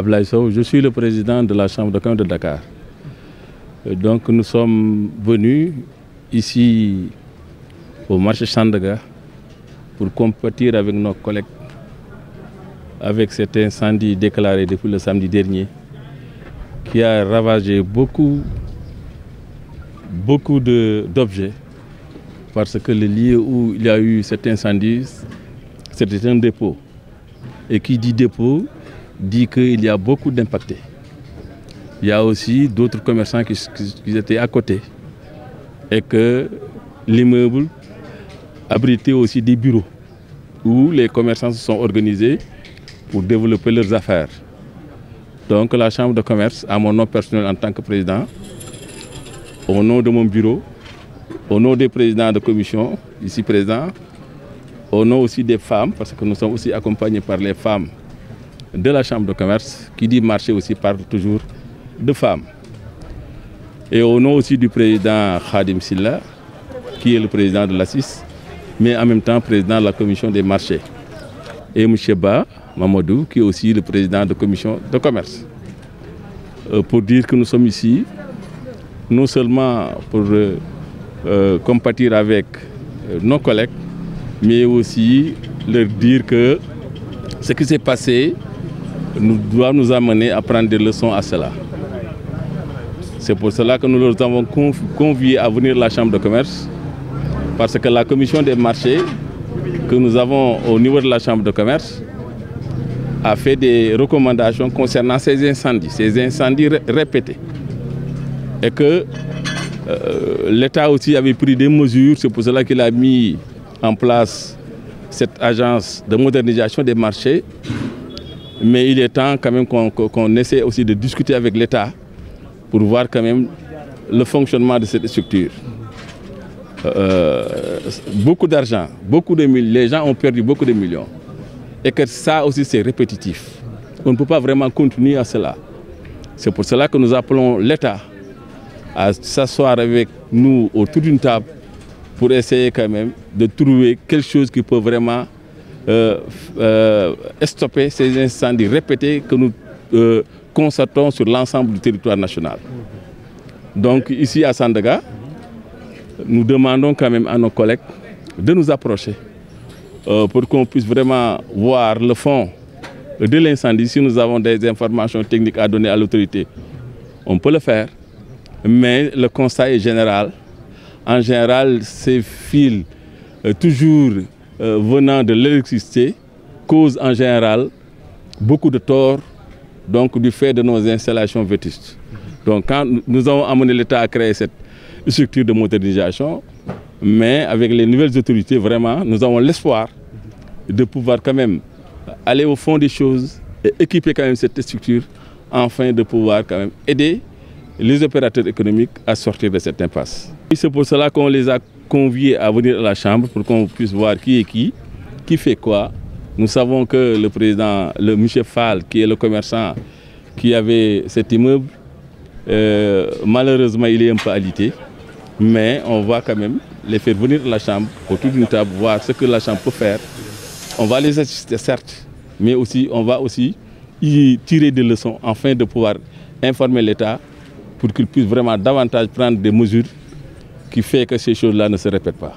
Ablaye Sow, je suis le président de la Chambre de commerce de Dakar. Donc nous sommes venus ici au marché Sandaga pour compatir avec nos collègues avec cet incendie déclaré depuis le samedi dernier qui a ravagé beaucoup d'objets parce que le lieu où il y a eu cet incendie, c'était un dépôt. Et qui dit dépôt dit qu'il y a beaucoup d'impactés. Il y a aussi d'autres commerçants qui étaient à côté et que l'immeuble abritait aussi des bureaux où les commerçants se sont organisés pour développer leurs affaires. Donc la Chambre de commerce, à mon nom personnel en tant que président, au nom de mon bureau, au nom des présidents de commission ici présents, au nom aussi des femmes, parce que nous sommes aussi accompagnés par les femmes de la Chambre de commerce, qui dit marché aussi parle toujours de femmes. Et au nom aussi du président Khadim Silla, qui est le président de l'ASIS, mais en même temps président de la commission des marchés. Et M. Ba Mamadou, qui est aussi le président de la commission de commerce. Pour dire que nous sommes ici, non seulement pour compatir avec nos collègues, mais aussi leur dire que ce qui s'est passé doit nous amener à prendre des leçons à cela. C'est pour cela que nous leur avons conviés à venir à la Chambre de commerce, parce que la commission des marchés que nous avons au niveau de la Chambre de commerce a fait des recommandations concernant ces incendies répétés. Et que l'État aussi avait pris des mesures, c'est pour cela qu'il a mis en place cette agence de modernisation des marchés. Mais il est temps quand même qu'on essaie aussi de discuter avec l'État pour voir quand même le fonctionnement de cette structure. Beaucoup d'argent, les gens ont perdu beaucoup de millions. Et que ça aussi c'est répétitif. On ne peut pas vraiment continuer à cela. C'est pour cela que nous appelons l'État à s'asseoir avec nous autour d'une table pour essayer quand même de trouver quelque chose qui peut vraiment stopper ces incendies répétés que nous constatons sur l'ensemble du territoire national. Donc ici à Sandaga, nous demandons quand même à nos collègues de nous approcher pour qu'on puisse vraiment voir le fond de l'incendie. Si nous avons des informations techniques à donner à l'autorité, on peut le faire. Mais le constat est général. En général, ces fils, toujours venant de l'électricité, causent en général beaucoup de torts, donc du fait de nos installations vétustes. Donc quand nous avons amené l'État à créer cette structure de modernisation, mais avec les nouvelles autorités, vraiment, nous avons l'espoir de pouvoir quand même aller au fond des choses et équiper quand même cette structure, afin de pouvoir quand même aider les opérateurs économiques à sortir de cette impasse. C'est pour cela qu'on les a conviés à venir à la Chambre pour qu'on puisse voir qui est qui fait quoi. Nous savons que le président, le M. Fall, qui est le commerçant qui avait cet immeuble, malheureusement il est un peu alité, mais on va quand même les faire venir à la Chambre autour d'une table, voir ce que la Chambre peut faire. On va les assister certes, mais aussi on va aussi y tirer des leçons afin de pouvoir informer l'État pour qu'il puisse vraiment davantage prendre des mesures qui font que ces choses-là ne se répètent pas.